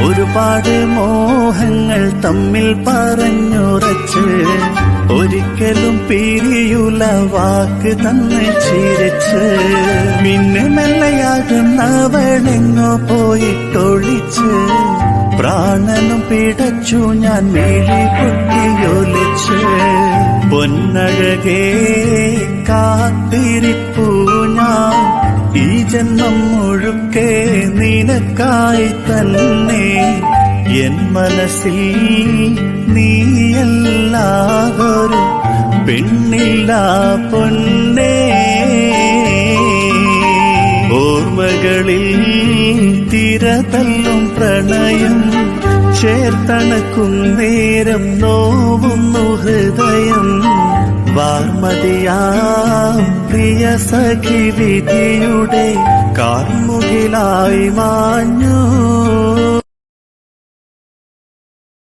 ഒരുപാട് മോഹങ്ങൾ തമ്മിൽ പറഞ്ഞുറച്ച് ഒരിക്കലും പിരിയുല വാക്ക് തന്ന് ചിരിച്ച് പിന്നെ മെല്ലയാകുന്നവളെങ്ങോ പോയിട്ടൊളിച്ച് പ്രാണനും പിടച്ചു ഞാൻ മിഴി പൊട്ടിയൊലിച്ച് പൊന്നഴകേ കാത്തിരിപ്പൂ ഞാൻ ഈ ജന്മം മുഴുക്കെ നിനക്കായി തന്നെ എൻ മനസ്സിൽ നീയല്ലാതൊരു പെണ്ണില്ല പൊന്നേ ഓർമ്മകളിൽ തിരതല്ലും പ്രണയം ചേർത്തണക്കും നേരം നോവുന്നു ഹൃദയം വാർമതിയാം പ്രിയ സഖി വിധിയുടെ കാർമുകിലായി മാഞ്ഞു